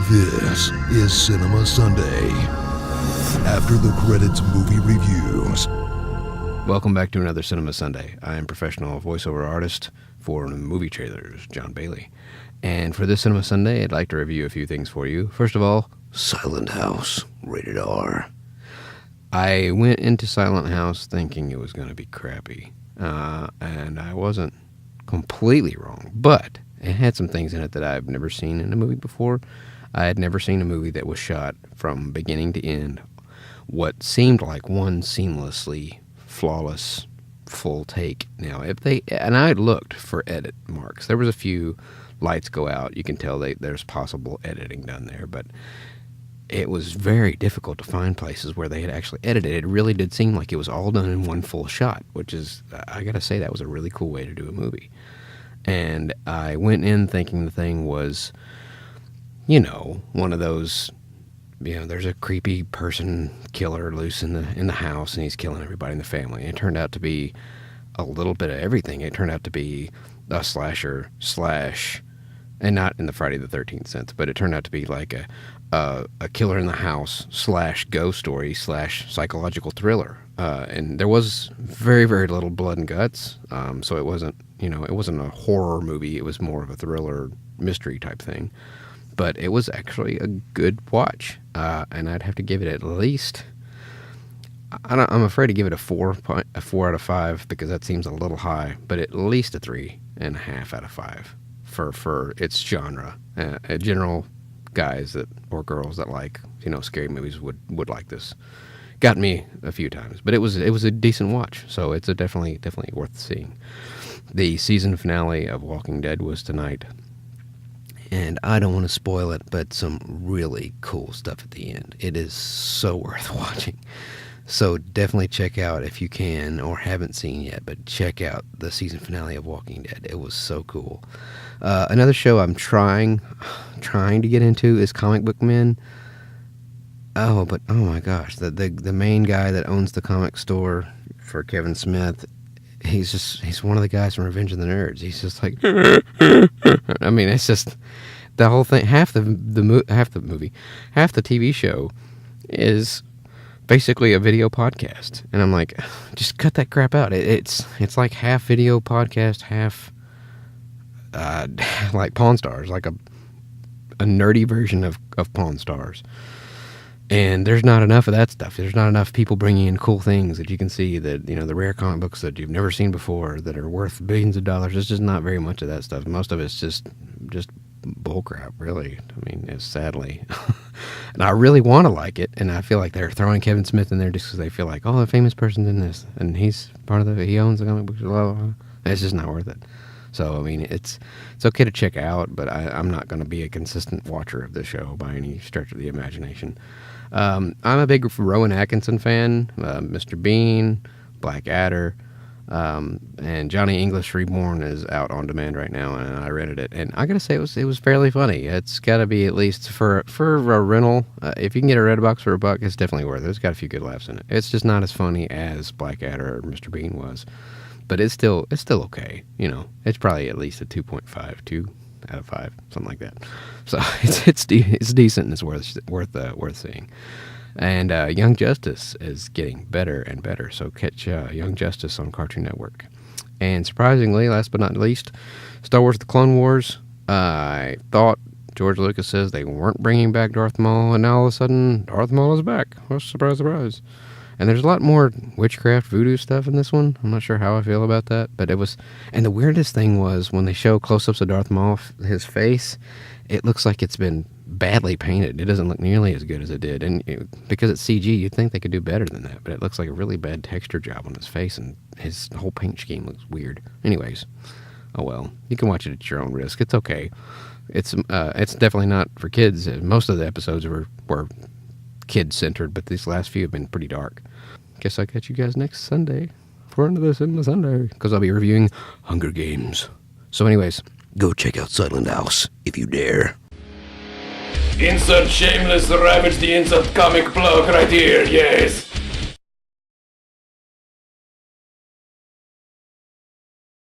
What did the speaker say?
This is Cinema Sunday. After the credits movie reviews. Welcome back to another Cinema Sunday. I am professional voiceover artist for movie trailers, John Bailey. And for this Cinema Sunday, I'd like to review a few things for you. First of all, Silent House, rated R. I went into Silent House thinking it was going to be crappy. And I wasn't completely wrong. But it had some things in it that I've never seen in a movie before. I had never seen a movie that was shot from beginning to end, what seemed like one seamlessly flawless full take. Now, I looked for edit marks. There was a few lights go out. You can tell there's possible editing done there, but it was very difficult to find places where they had actually edited. It really did seem like it was all done in one full shot, which is, I gotta say, that was a really cool way to do a movie. And I went in thinking the thing was, one of those, there's a creepy person killer loose in the house and he's killing everybody in the family. And it turned out to be a little bit of everything. It turned out to be a slasher / and not in the Friday the 13th sense, but it turned out to be like a killer in the house / ghost story / psychological thriller. And there was very, very little blood and guts. So it wasn't, it wasn't a horror movie. It was more of a thriller mystery type thing. But it was actually a good watch. And I'd have to give it at least, I'm afraid to give it a 4 out of 5 because that seems a little high, but at least a 3.5 out of 5 for its genre. General guys or girls that like, scary movies would like this. Got me a few times, but it was a decent watch, so it's definitely worth seeing. The season finale of Walking Dead was tonight, and I don't want to spoil it, but some really cool stuff at the end. It is so worth watching. So definitely check out, if you can or haven't seen yet, but check out the season finale of Walking Dead. It was so cool. Another show I'm trying to get into is Comic Book Men. Oh my gosh, the main guy that owns the comic store for Kevin Smith, he's one of the guys from Revenge of the Nerds. He's just like, I mean, it's just the whole thing. Half the TV show is basically a video podcast, and I'm like, just cut that crap out. It's like half video podcast, half like Pawn Stars, like a nerdy version of Pawn Stars. And there's not enough of that stuff. There's not enough people bringing in cool things that you can see, that, the rare comic books that you've never seen before that are worth billions of dollars. There's just not very much of that stuff. Most of it's just bullcrap, really. I mean, it's sadly. And I really want to like it, and I feel like they're throwing Kevin Smith in there just because they feel like, a famous person's in this, and he's part of he owns the comic books, blah, blah, blah. It's just not worth it. So, I mean, it's okay to check out, but I'm not going to be a consistent watcher of the show by any stretch of the imagination. I'm a big Rowan Atkinson fan, Mr. Bean, Blackadder, and Johnny English Reborn is out on demand right now, and I rented it, and I gotta say it was fairly funny. It's gotta be, at least for a rental, if you can get a Redbox for $1, it's definitely worth it. It's got a few good laughs in it. It's just not as funny as Blackadder or Mr. Bean was, but it's still okay. It's probably at least a 2.5 out of 5, something like that. So it's decent and it's worth seeing. And Young Justice is getting better and better, so catch Young Justice on Cartoon Network. And surprisingly, last but not least, Star Wars: The Clone Wars. I thought George Lucas says they weren't bringing back Darth Maul, and now all of a sudden Darth Maul is back. Oh, surprise, surprise. And there's a lot more witchcraft, voodoo stuff in this one. I'm not sure how I feel about that, but it was... And the weirdest thing was, when they show close-ups of Darth Maul, his face, it looks like it's been badly painted. It doesn't look nearly as good as it did. And because it's CG, you'd think they could do better than that, but it looks like a really bad texture job on his face, and his whole paint scheme looks weird. Anyways, oh well. You can watch it at your own risk. It's okay. It's definitely not for kids. Most of the episodes were kid-centered, but these last few have been pretty dark. Guess I'll catch you guys next Sunday for another Cinema Sunday, because I'll be reviewing Hunger Games. So anyways, go check out Silent House, if you dare. Insert shameless ravage the insert comic plug right here, yes.